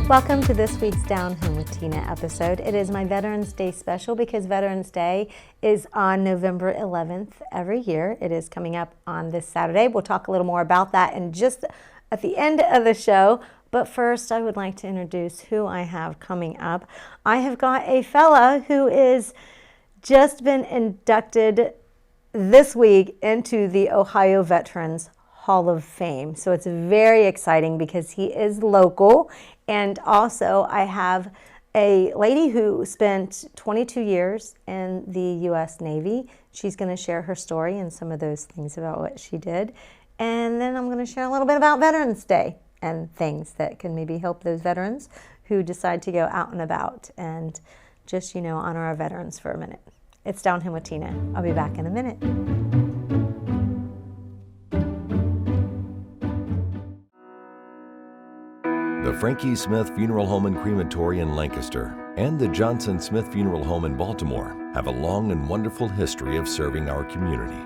Welcome to this week's Down Home with Tina episode. It is my Veterans Day special because Veterans Day is on November 11th every year. It is coming up on this Saturday. We'll talk a little more about that in just at the end of the show. But first, I would like to introduce who I have coming up. I have got a fella who is just been inducted this week into the Ohio Veterans Hall of Fame. So it's very exciting because he is local. And also I have a lady who spent 22 years in the U.S. Navy. She's going to share her story and some of those things about what she did. And then I'm going to share a little bit about Veterans Day and things that can maybe help those veterans who decide to go out and about and just, honor our veterans for a minute. It's Down Home with Tina. I'll be back in a minute. The Frankie Smith Funeral Home and Crematory in Lancaster and the Johnson Smith Funeral Home in Baltimore have a long and wonderful history of serving our community.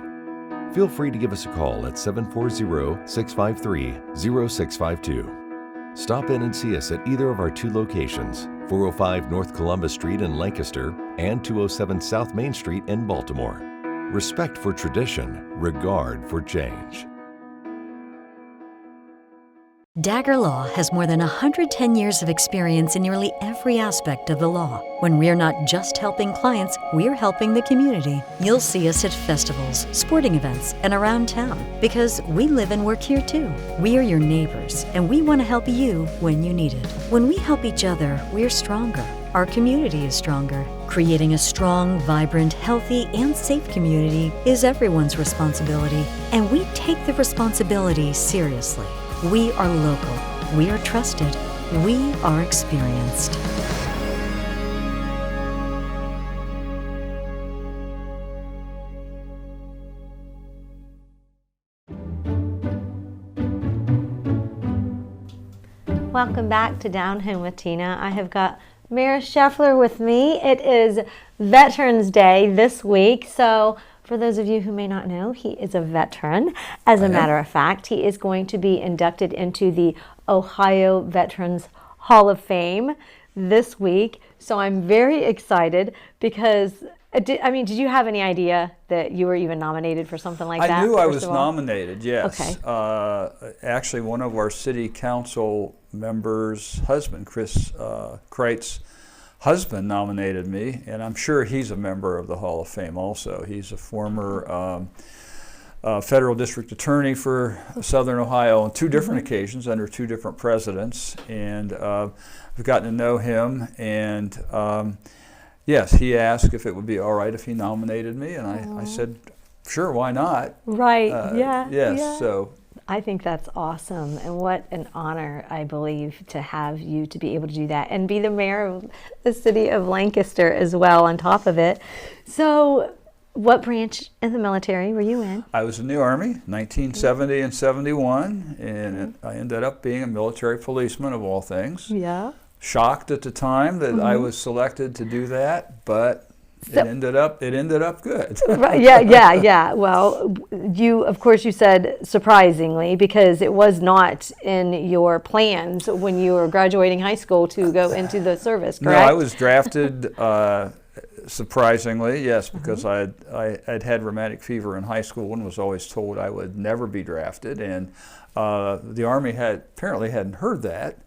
Feel free to give us a call at 740-653-0652. Stop in and see us at either of our two locations, 405 North Columbus Street in Lancaster and 207 South Main Street in Baltimore. Respect for tradition, regard for change. Dagger Law has more than 110 years of experience in nearly every aspect of the law. When we're not just helping clients, we're helping the community. You'll see us at festivals, sporting events, and around town because we live and work here too. We are your neighbors, and we want to help you when you need it. When we help each other, we're stronger. Our community is stronger. Creating a strong, vibrant, healthy, and safe community is everyone's responsibility, and we take the responsibility seriously. We are local, we are trusted, we are experienced. Welcome back to Down Home with Tina. I have got Mayor Scheffler with me. It is Veterans Day this week, so for those of you who may not know, he is a veteran. As a matter of fact, he is going to be inducted into the Ohio Veterans Hall of Fame this week. So I'm very excited because, did you have any idea that you were even nominated for something like that? I knew I was nominated, yes. Okay. Actually, one of our city council members' husband, Chris Kreitz, husband nominated me, and I'm sure he's a member of the Hall of Fame also. He's a former federal district attorney for Southern Ohio on two different occasions under two different presidents, and I've gotten to know him, and yes, he asked if it would be all right if he nominated me, and I said, sure, why not? Right, Yes, yeah. so. I think that's awesome, and what an honor, I believe, to have you to be able to do that and be the mayor of the city of Lancaster as well on top of it. So what branch in the military were you in? I was in the Army, 1970 and 71, and I ended up being a military policeman of all things. Yeah. Shocked at the time that I was selected to do that, but it ended up good. Right, yeah. Well, of course you said surprisingly, because it was not in your plans when you were graduating high school to go into the service, correct? No, I was drafted surprisingly, yes, because I'd had rheumatic fever in high school and was always told I would never be drafted, and the Army apparently hadn't heard that.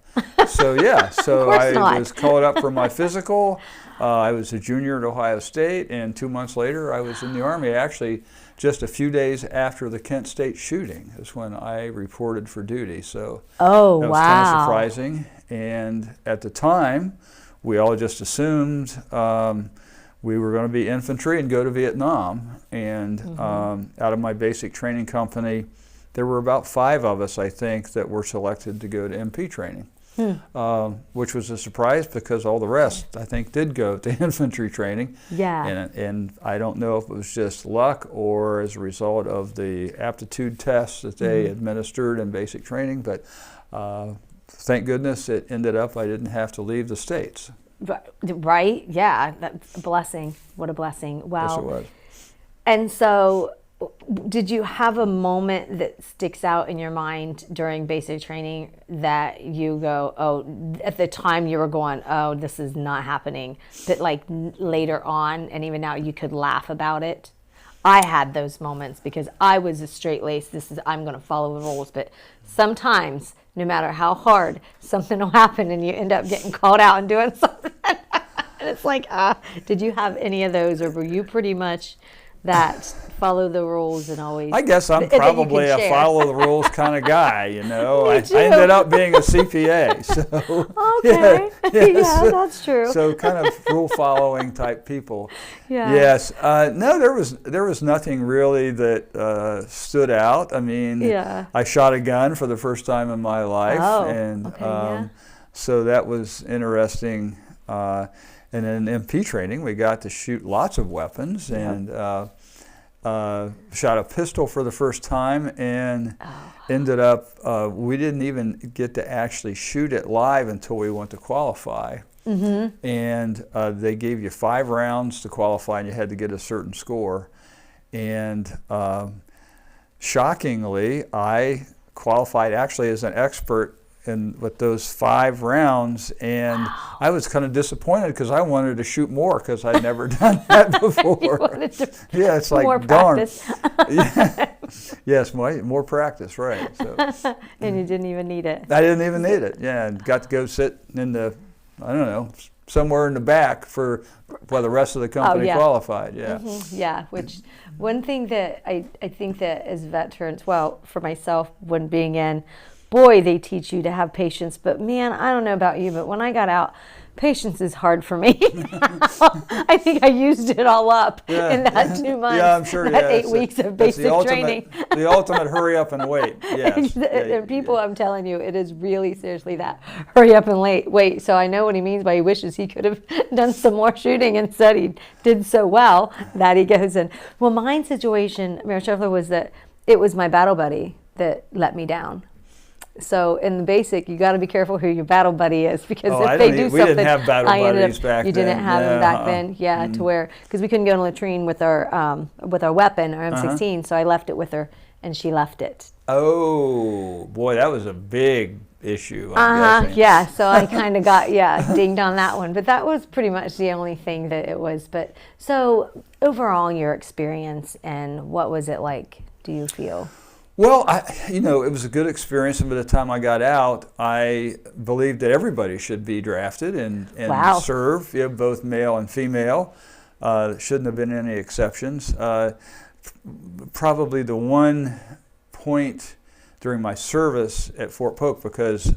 So yeah, so I was called up for my physical. I was a junior at Ohio State, and 2 months later I was in the Army. Actually, just a few days after the Kent State shooting is when I reported for duty. So that was kind of surprising. And at the time, we all just assumed we were going to be infantry and go to Vietnam. And out of my basic training company, there were about 5 of us, I think, that were selected to go to MP training. Which was a surprise because all the rest, I think, did go to infantry training. Yeah. And I don't know if it was just luck or as a result of the aptitude tests that they administered in basic training, but thank goodness it ended up I didn't have to leave the States. Right? Yeah, that's a blessing. What a blessing. Wow. Yes, it was. And so did you have a moment that sticks out in your mind during basic training that you go, oh, at the time you were going, oh, this is not happening, but like later on and even now you could laugh about it? I had those moments because I was a straight-laced, I'm going to follow the rules, but sometimes, no matter how hard, something will happen and you end up getting called out and doing something. And it's like, did you have any of those, or were you pretty much that follow the rules and always? I guess I'm probably a follow the rules kind of guy, you know. I ended up being a CPA, so okay, yeah, that's true. So kind of rule following type people. Yeah. Yes. No, there was nothing really that stood out. I mean, I shot a gun for the first time in my life, and so that was interesting. And in MP training, we got to shoot lots of weapons, and shot a pistol for the first time, and ended up, we didn't even get to actually shoot it live until we went to qualify. Mm-hmm. And they gave you 5 rounds to qualify, and you had to get a certain score. And shockingly, I qualified actually as an expert with those 5 rounds, and I was kind of disappointed because I wanted to shoot more because I'd never done that before. Yeah, it's like, more darn. Practice. Yes, more practice, right. So, and you didn't even need it. I didn't even need it, and got to go sit in the, I don't know, somewhere in the back while the rest of the company qualified. Yeah. Mm-hmm. Yeah, which one thing that I think that as veterans, well, for myself, when being in, boy, they teach you to have patience, but man, I don't know about you, but when I got out, patience is hard for me. I think I used it all up in that 2 months. Yeah, I'm sure. That 8 weeks of basic training. The ultimate hurry up and wait. Yes. And people, I'm telling you, it is really seriously that hurry up and wait. So I know what he means by he wishes he could have done some more shooting. Instead, he did so well that he goes in. Well, my situation, Mayor Scheffler, was that it was my battle buddy that let me down. So in the basic, you got to be careful who your battle buddy is, because if they do something, we didn't have battle buddies back then. You didn't have them back then, to where, because we couldn't go in the latrine with our weapon, our M16. So I left it with her, and she left it. Oh boy, that was a big issue. I'm guessing. Yeah. So I kind of got dinged on that one, but that was pretty much the only thing that it was. But so overall, your experience, and what was it like? Do you feel? Well, it was a good experience, and by the time I got out, I believed that everybody should be drafted and serve, both male and female. Shouldn't have been any exceptions. Probably the one point during my service at Fort Polk, because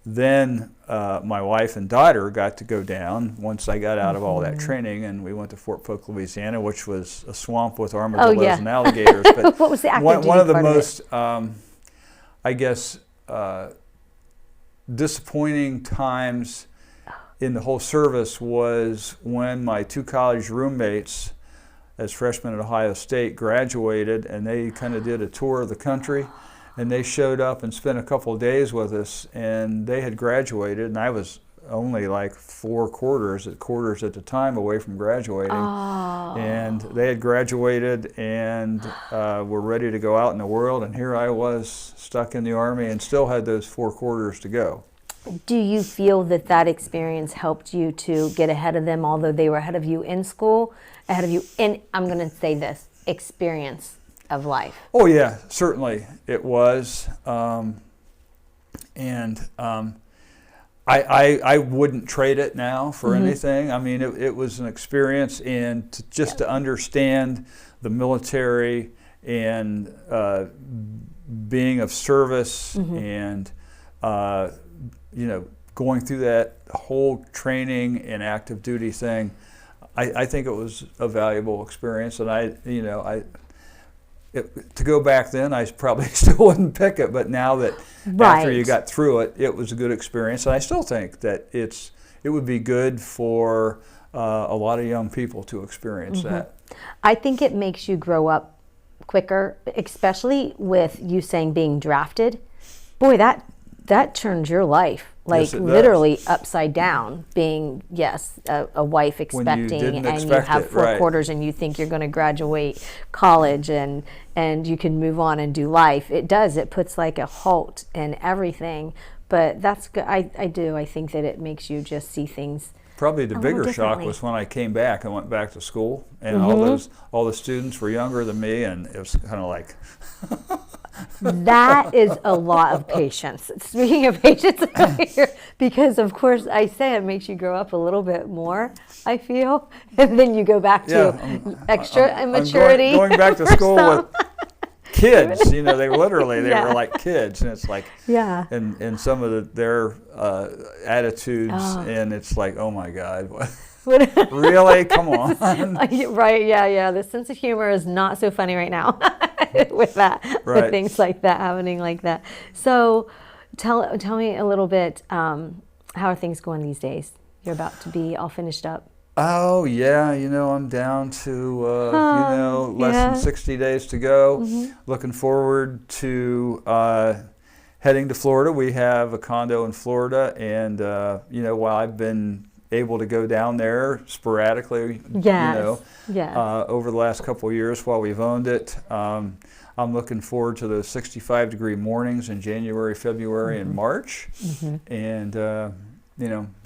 then my wife and daughter got to go down once I got out of all that training, and we went to Fort Polk, Louisiana, which was a swamp with armadillos and alligators. But what was the one of the most, I guess, disappointing times in the whole service was when my 2 college roommates, as freshmen at Ohio State, graduated, and they kind of did a tour of the country. And they showed up and spent a couple of days with us, and they had graduated, and I was only like 4 quarters at the time away from graduating. Oh. And they had graduated and were ready to go out in the world, and here I was stuck in the Army and still had those 4 quarters to go. Do you feel that experience helped you to get ahead of them, although they were ahead of you in school, ahead of you in, I'm going to say this, experience of life? Oh yeah, certainly it was, I wouldn't trade it now for anything. I mean, it was an experience, and to understand the military and being of service, and going through that whole training and active duty thing. I think it was a valuable experience, and to go back then, I probably still wouldn't pick it. But now that after you got through it, it was a good experience, and I still think that it would be good for a lot of young people to experience that. I think it makes you grow up quicker, especially with you saying being drafted. Boy, that that turns your life, like Yes, it literally does. upside down, being, yes, a wife expecting, didn't and you expect have it, 4 right. quarters and you think you're going to graduate college and you can move on and do life. It does. It puts like a halt in everything. But that's good. I think that it makes you just see things. Probably the A little bigger shock differently. was when I came back and went back to school, and Mm-hmm. all the students were younger than me, and it was kind of like, That is a lot of patience. Speaking of patience, because of course I say it makes you grow up a little bit more, I feel, and then you go back to extra immaturity. I'm going back to for school some. with kids. You know, they were Yeah. like kids, and it's like, Yeah. and some of their attitudes, Oh. and it's like, oh my God, what? What- Really? Come on. Right, yeah. The sense of humor is not so funny right now with that, with Right. things like that happening like that. So tell me a little bit, how are things going these days? You're about to be all finished up. Oh yeah, I'm down to less yeah. than 60 days to go. Looking forward to heading to Florida. We have a condo in Florida, and while I've been able to go down there sporadically, Yes. Yeah. over the last couple of years while we've owned it. I'm looking forward to those 65-degree mornings in January, February, and March, and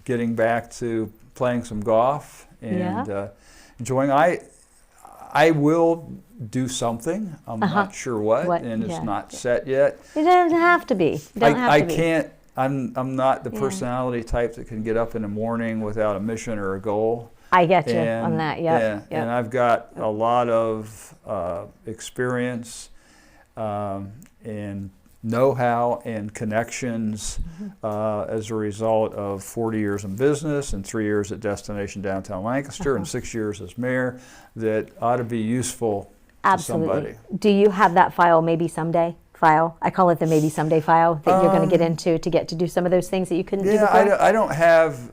getting back to playing some golf and enjoying. I will do something. I'm not sure what, and it's not set yet. It doesn't have to be. It doesn't have I to be. can't. I'm not the personality type that can get up in the morning without a mission or a goal. I get you on that. Yep. And I've got a lot of experience and know-how and connections as a result of 40 years in business and 3 years at Destination Downtown Lancaster and 6 years as mayor that ought to be useful Absolutely. to somebody. Do you have that file maybe someday? File. I call it the maybe someday file that you're going to get into to get to do some of those things that you couldn't do before. I don't have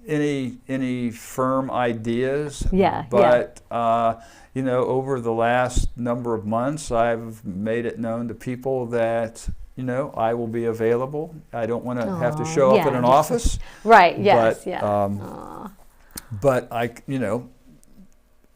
any firm ideas. But over the last number of months, I've made it known to people that I will be available. I don't want to have to show up in an office. Right. Yes. But I,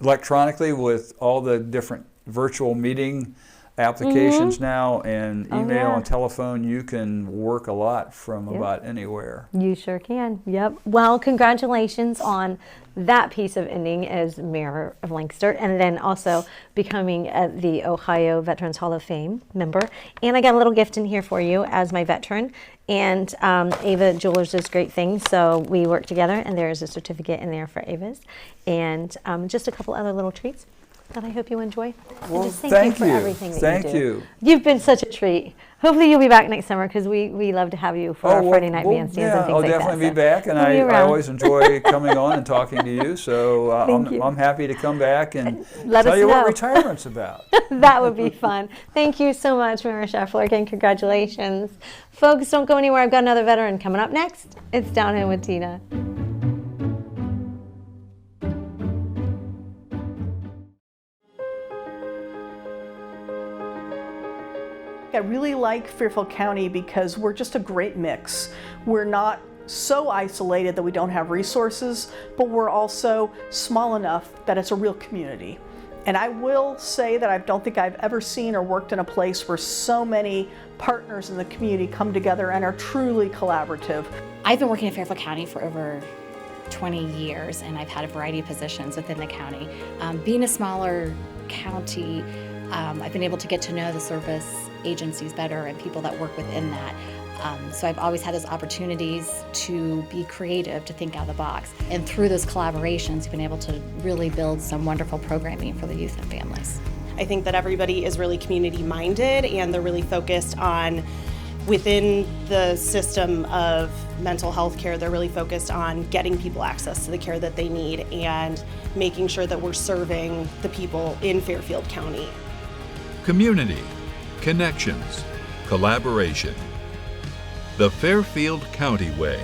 electronically with all the different virtual meeting applications now and email and telephone, you can work a lot from about anywhere. You sure can. Yep. Well, congratulations on that piece of ending as mayor of Lancaster, and then also becoming the Ohio Veterans Hall of Fame member. And I got a little gift in here for you as my veteran. And Ava Jewelers does great things, so we work together, and there is a certificate in there for Ava's, and just a couple other little treats that I hope you enjoy. Well, and just thank you for everything that you do. you. You've been such a treat. Hopefully you'll be back next summer, because we love to have you for our Friday night bandstands and things I'll like that. definitely be back, and I always enjoy coming on and talking to you. So I'm happy to come back and tell you what retirement's about. That would be fun. Thank you so much, Mayor Scheffler. Again, congratulations. Folks, don't go anywhere. I've got another veteran coming up next. It's Downhill with Tina. I really like Fairfield County because we're just a great mix. We're not so isolated that we don't have resources, but we're also small enough that it's a real community. And I will say that I don't think I've ever seen or worked in a place where so many partners in the community come together and are truly collaborative. I've been working in Fairfield County for over 20 years, and I've had a variety of positions within the county. Being a smaller county, I've been able to get to know the service agencies better and people that work within that. So I've always had those opportunities to be creative, to think out of the box. And through those collaborations, we've been able to really build some wonderful programming for the youth and families. I think that everybody is really community-minded, and they're really focused on, within the system of mental health care, they're really focused on getting people access to the care that they need and making sure that we're serving the people in Fairfield County. Community, connections, collaboration. The Fairfield County Way.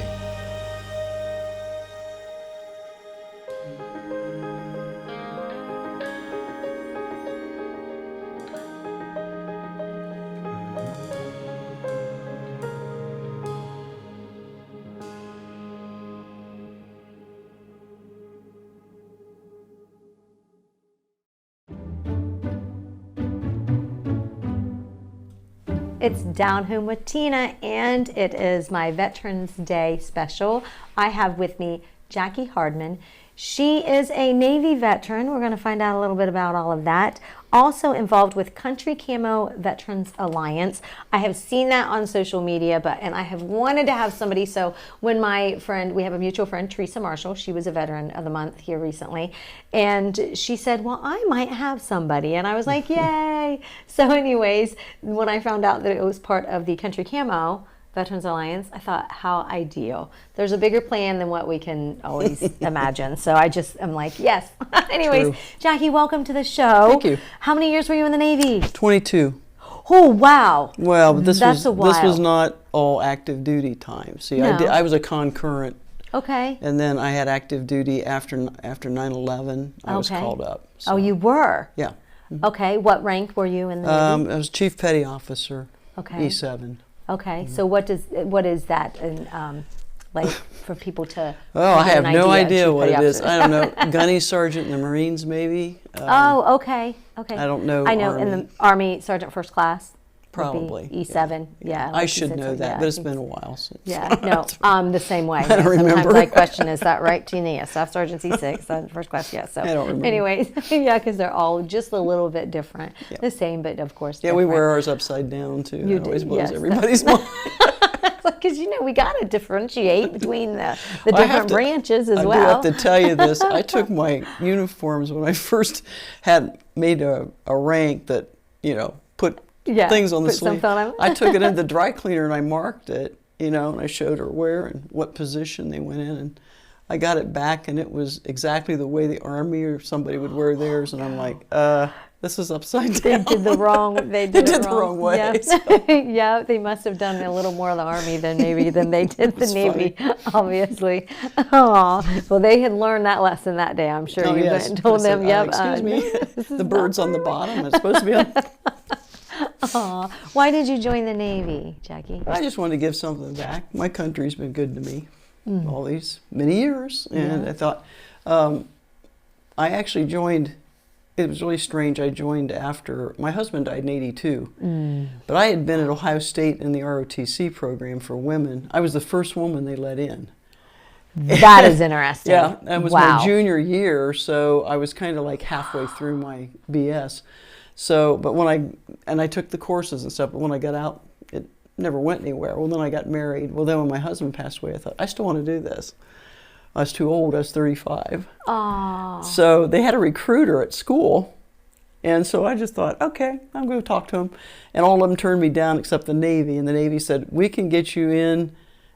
It's Down Home with Tina, and it is my Veterans Day special. I have with me Jackie Hardman. She is a Navy veteran. We're going to find out a little bit about all of that. Also involved with Country Camo Veterans Alliance. I have seen that on social media, and I have wanted to have somebody. So when my friend, we have a mutual friend, Teresa Marshall, she was a Veteran of the Month here recently, and she said, well, I might have somebody. And I was like, yay. So anyways, when I found out that it was part of the Country Camo Veterans Alliance, I thought, how ideal. There's a bigger plan than what we can always imagine. So I just am like, yes. Anyways, True. Jackie, welcome to the show. Thank you. How many years were you in the Navy? 22. Oh, wow. Well, but this That's a while. this was not all active duty time. See, No. I was a concurrent, Okay. and then I had active duty after 9/11. I was Okay. called up. So, Oh, you were? yeah. Okay. What rank were you in the Navy? I was Chief Petty Officer. Okay. E7. Okay. So what is that in, like for people to Oh, I get have an no idea Chief what Petty it is. Officer? I don't know. Gunny Sergeant in the Marines, maybe. Oh, okay. Okay. I don't know I know in Army. the Army, Sergeant First Class. would be Probably. E7. Yeah. I like you should said, know so, that, yeah, but it's I been think a while since. Yeah, no, I'm the same way. I don't Sometimes remember. I question, is that right, Tina? Yes, Staff Sergeant C6, First Class, yes. So, I don't remember. anyways, yeah, because they're all just a little bit different. Yeah. The same, but of course Yeah, we different. wear ours upside down too. You That always do, blows yes. everybody's mind. Because, we got to differentiate between the I have different to- branches as I well. do have to tell you this. I took my uniforms when I first had made a rank that, put Yeah, things on the put sleeve. something on 'em. I took it in the dry cleaner and I marked it, and I showed her where and what position they went in. And I got it back, and it was exactly the way the Army or somebody would wear theirs. And I'm like, this is upside down. They did the wrong. They They did, did it the wrong. wrong way, Yeah. so. Yeah, they must have done a little more of the Army than Navy than they did the It's Navy, obviously. Aw. Well, they had learned that lesson that day. I'm sure Oh, you yes. went and told I said, them. Yep. excuse me, this is the bird's on the bottom. It's supposed to be on. Aw. Why did you join the Navy, Jackie? I just wanted to give something back. My country's been good to me Mm. all these many years, and Yeah. I thought I actually joined. It was really strange. I joined after my husband died in '82, but I had been at Ohio State in the ROTC program for women. I was the first woman they let in. That is interesting. Yeah, that was wow. my junior year, so I was kind of like halfway through my BS. So, but I took the courses and stuff, but when I got out, it never went anywhere. Well, then I got married. Well, then when my husband passed away, I thought, I still want to do this. I was too old. I was 35. Aw. So they had a recruiter at school, and so I just thought, okay, I'm going to talk to him. And all of them turned me down except the Navy, and the Navy said, we can get you in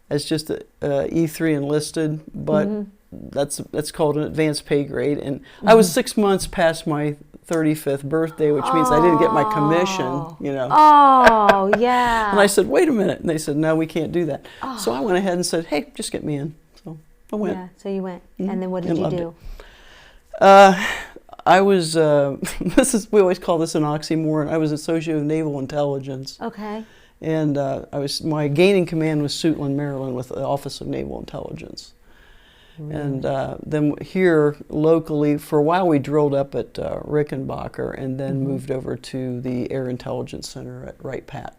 as just a E3 enlisted, but that's called an advanced pay grade. And I was 6 months past my 35th birthday, which means I didn't get my commission, Oh, yeah. And I said, wait a minute. And they said, no, we can't do that. So I went ahead and said, hey, just get me in. So I went. Yeah, so you went. And then what did And you loved do? I was, we always call this an oxymoron. I was Associate of Naval Intelligence. Okay. And my gaining command was Suitland, Maryland, with the Office of Naval Intelligence. And then here locally, for a while we drilled up at Rickenbacker and then moved over to the Air Intelligence Center at Wright-Patt.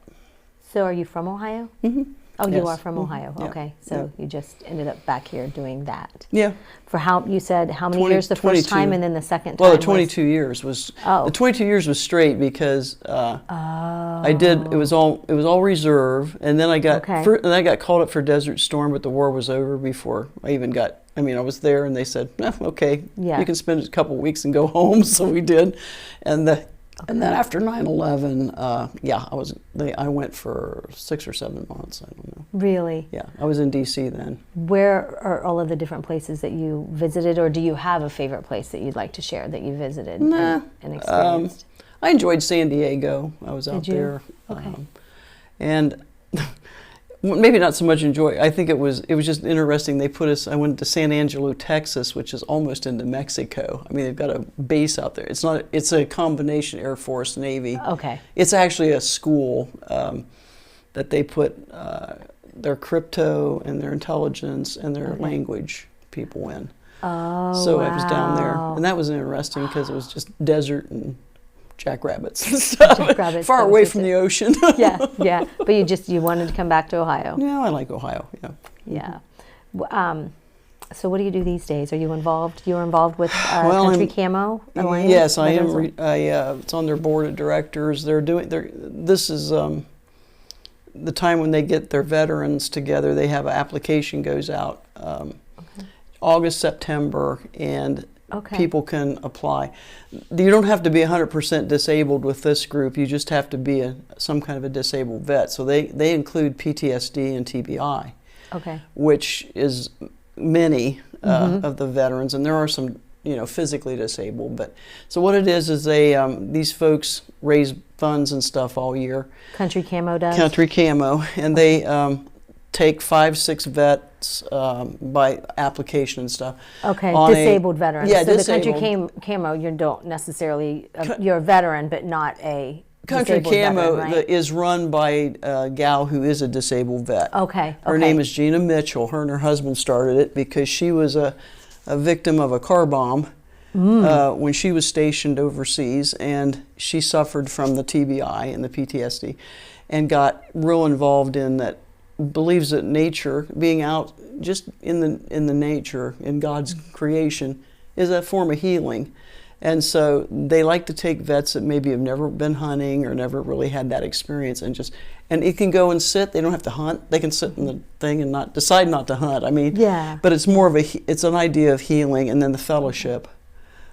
So are you from Ohio? Mm-hmm. Oh, you Yes. are from Ohio. Yeah. Okay, so you just ended up back here doing that. Yeah. For you said how many 20 years the first 22. time and then the second time? Well, the was- 22 years was Oh. the 22 years was straight because I did it was all reserve, and then I got Okay. I got called up for Desert Storm, but the war was over before I even got. I mean, I was there, and they said, "Okay, Yeah. you can spend a couple of weeks and go home." So we did, and then after 9/11, I went for 6 or 7 months. I don't know. Really? Yeah, I was in D.C. then. Where are all of the different places that you visited, or do you have a favorite place that you'd like to share that you visited and experienced? I enjoyed San Diego. I was out Did you? there. Okay. And maybe not so much enjoy. I think it was just interesting. I went to San Angelo, Texas, which is almost into Mexico. I mean, they've got a base out there. It's a combination Air Force, Navy. Okay. It's actually a school that they put their crypto and their intelligence and their language people in. Oh, So I was down there, wow. and that was interesting because it was just desert and jackrabbits and stuff. Jackrabbits, far that was away just from it. the ocean. Yeah. But you wanted to come back to Ohio. Yeah, I like Ohio. Yeah. Yeah. So what do you do these days? Are you involved? You're involved with Country Camo Alliance? Yes, I am. It's on their board of directors. This is the time when they get their veterans together. They have an application goes out August, September, and people can apply. You don't have to be 100% disabled with this group. You just have to be some kind of a disabled vet. So they include PTSD and TBI, which is many of the veterans, and there are some physically disabled. But so what it is they these folks raise funds and stuff all year. Country Camo does. Country Camo, and they take 5-6 vets by application and stuff. Disabled veterans. Yeah, so disabled. The Country Camo, you don't necessarily you're a veteran, but not a Country Camo veteran, right? is run by a gal who is a disabled vet. Okay. Her name is Gina Mitchell. Her and her husband started it because she was a victim of a car bomb when she was stationed overseas, and she suffered from the TBI and the PTSD and got real involved in that, believes that nature, being out just in the nature, in God's creation, is a form of healing. And so they like to take vets that maybe have never been hunting or never really had that experience, and it can go and sit. They don't have to hunt. They can sit in the thing and decide not to hunt. But it's more of it's an idea of healing, and then the fellowship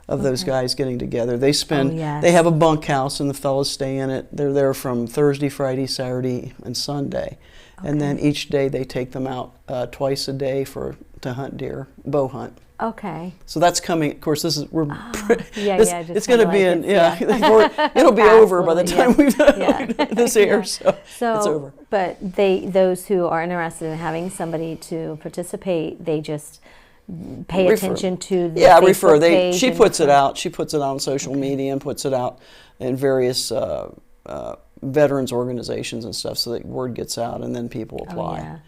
of those guys getting together. They they have a bunkhouse and the fellows stay in it. They're there from Thursday, Friday, Saturday, and Sunday. And then each day they take them out twice a day to hunt deer, bow hunt. Okay. So that's coming. Of course, it's going to be it'll be over by the time we've done this air. So it's over. But those who are interested in having somebody to participate, they just pay attention to the Facebook page. She puts it out. She puts it on social media and puts it out in various veterans organizations and stuff, so that word gets out and then people apply.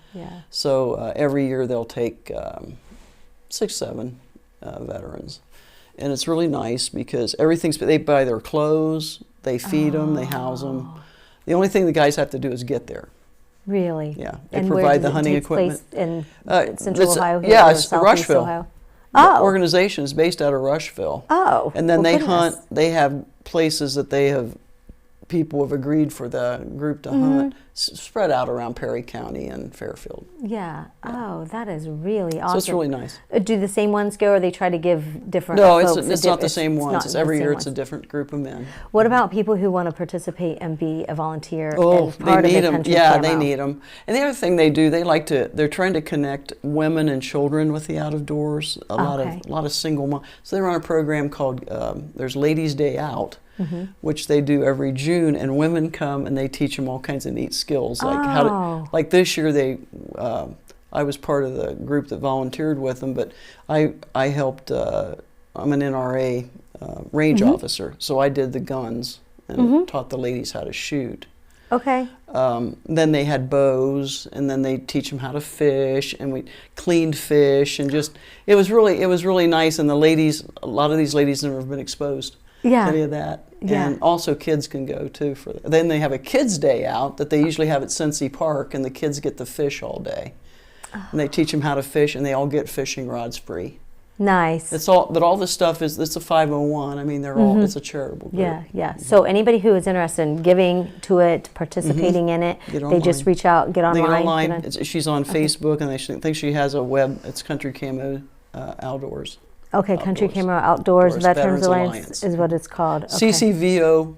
So every year they'll take 6-7 veterans, and it's really nice because they buy their clothes, they feed them, they house them. The only thing the guys have to do is get there. Really? Yeah, they provide the hunting equipment. In Central Ohio? It's Rushville. Ohio? The organization is based out of Rushville. Oh, and then they hunt. They have places that people have agreed for the group to hunt, spread out around Perry County and Fairfield. Yeah. Oh, that is really awesome. So it's really nice. Do the same ones go, or they try to give different No, folks it's not the same ones. It's every year it's a different group of men. What about people who want to participate and be a volunteer and part of the Country Camo? They need them. And the other thing they do, they're trying to connect women and children with the out-of-doors. A lot of single moms. So they run a program called, there's Ladies' Day Out, which they do every June, and women come and they teach them all kinds of neat skills, like this year I was part of the group that volunteered with them, but I helped. I'm an NRA range officer, so I did the guns and taught the ladies how to shoot. Okay. Then they had bows, and then they teach them how to fish, and we cleaned fish, and it was really nice. And a lot of these ladies never been exposed to any of that. And also kids can go too. Then they have a kids' day out that they usually have at Cincy Park, and the kids get to fish all day. And they teach them how to fish, and they all get fishing rods free. Nice. But all this stuff it's a 501. I mean, they're all, it's a charitable group. Yeah. So anybody who is interested in giving to it, participating in it, they just reach out, get online. They get online. She's on Facebook, and I think she has a web. It's Country Camo Outdoors. Okay, Country Camo Outdoors Veterans Alliance is what it's called. Okay. CCOVA.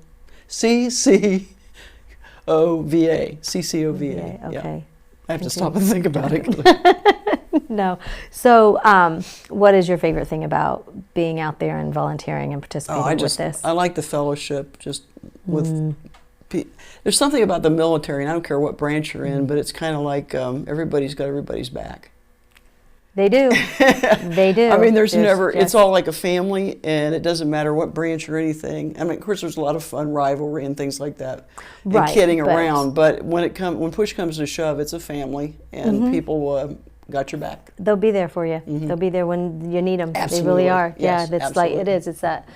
CCOVA. Okay. Yeah. I have to stop and think about it. No. So, what is your favorite thing about being out there and volunteering and participating with this? I like the fellowship. Just with there's something about the military, and I don't care what branch you're in, but it's kind of like everybody's got everybody's back. They do. They do. I mean, it's all like a family, and it doesn't matter what branch or anything. I mean, of course, there's a lot of fun rivalry and things like that, and kidding around. But when push comes to shove, it's a family, and people got your back. They'll be there for you. They'll be there when you need them. Absolutely. They really are. Yes, that's absolutely. like it is. It's that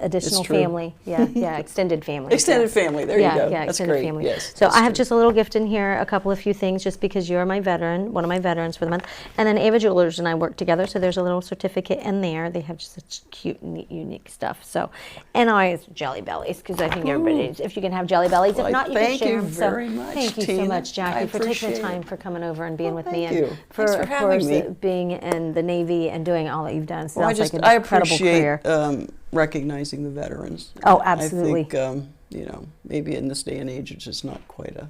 additional true. family. Yeah, extended family. Extended family, there you go. Yeah, That's extended great. family. Yes, So that's I have true. just a little gift in here, a few things, just because you're my veteran, one of my veterans for the month. And then Ava Jewelers and I work together, so there's a little certificate in there. They have just such cute, neat, unique stuff. So, and always Jelly Bellies, because I think everybody, if you can have Jelly Bellies, if Well, not, you can thank share you them. very So much, thank you so Tina. much, Jackie, I for taking the appreciate time it. for coming over and being Well, with me, thank you. and for, Thanks for of having course, me. being in the Navy and doing all that you've done. So Well, that's like an I incredible appreciate career. recognizing the veterans. Oh, absolutely. I think, maybe in this day and age, it's just not quite a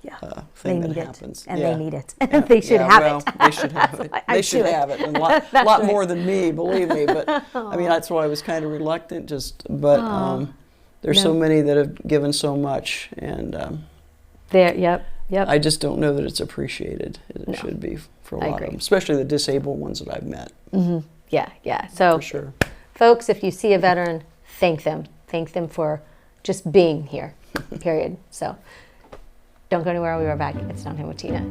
They thing that need happens. it, and Yeah. they need it. Yeah. They should Yeah, have well, it. They should have it. I They should do it. have it, and a lot That's right. more than me, believe me. But I mean, that's why I was kind of reluctant. There's so many that have given so much, and Yep. I just don't know that it's appreciated as it should be for a lot agree. of them, especially the disabled ones that I've met. Yeah. So, For sure. folks, if you see a veteran, thank them. Thank them for just being here, period. So, don't go anywhere. We'll be right back. It's Down Here with Tina.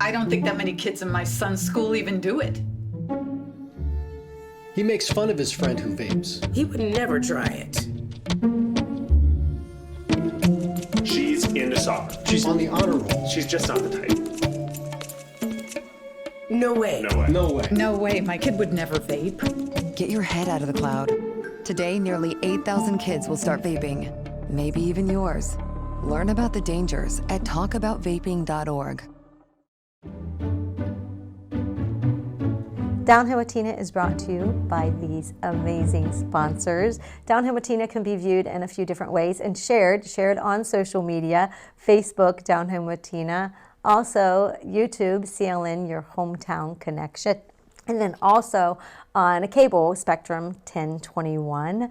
I don't think that many kids in my son's school even do it. He makes fun of his friend who vapes. He would never try it. She's into soccer. She's on the honor roll. She's just not the type. No way. No way. No way. No way, my kid would never vape. Get your head out of the cloud. Today, nearly 8,000 kids will start vaping. Maybe even yours. Learn about the dangers at talkaboutvaping.org. Downhill with Tina is brought to you by these amazing sponsors. Downhill with Tina can be viewed in a few different ways and shared on social media, Facebook, Downhill with Tina, also YouTube, CLN, Your Hometown Connection, and then also on a cable, Spectrum 1021.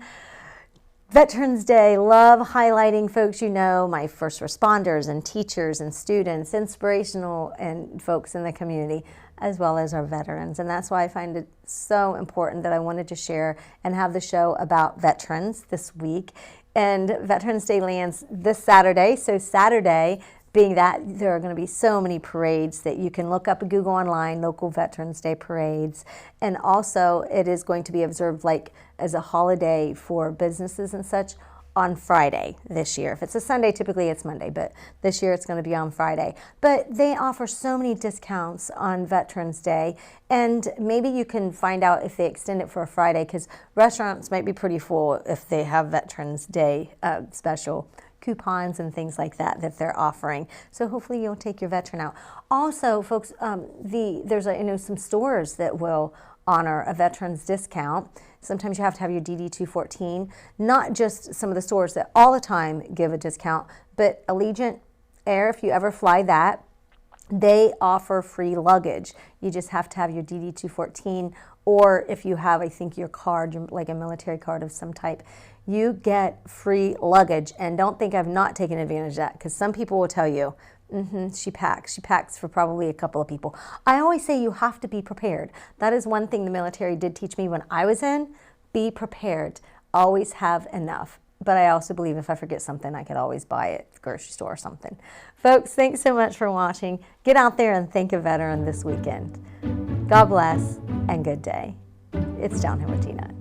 Veterans Day, love highlighting folks you know, my first responders and teachers and students, inspirational and folks in the community, as well as our veterans. And that's why I find it so important that I wanted to share and have the show about veterans this week. And Veterans Day lands this Saturday. So Saturday, being that there are going to be so many parades that you can look up and Google online, local Veterans Day parades. And also it is going to be observed like as a holiday for businesses and such on Friday this year. If it's a Sunday, typically it's Monday, but this year it's going to be on Friday. But they offer so many discounts on Veterans Day, and maybe you can find out if they extend it for a Friday, because restaurants might be pretty full if they have Veterans Day special coupons and things like that they're offering. So hopefully you'll take your veteran out. Also, folks, there's some stores that will honor a veteran's discount. Sometimes you have to have your DD-214, not just some of the stores that all the time give a discount, but Allegiant Air, if you ever fly that, they offer free luggage. You just have to have your DD-214, or if you have, I think, your card, like a military card of some type, you get free luggage. And don't think I've not taken advantage of that, because some people will tell you, she packs. She packs for probably a couple of people. I always say you have to be prepared. That is one thing the military did teach me when I was in. Be prepared. Always have enough. But I also believe if I forget something, I could always buy it at the grocery store or something. Folks, thanks so much for watching. Get out there and thank a veteran this weekend. God bless and good day. It's Down Here with Tina.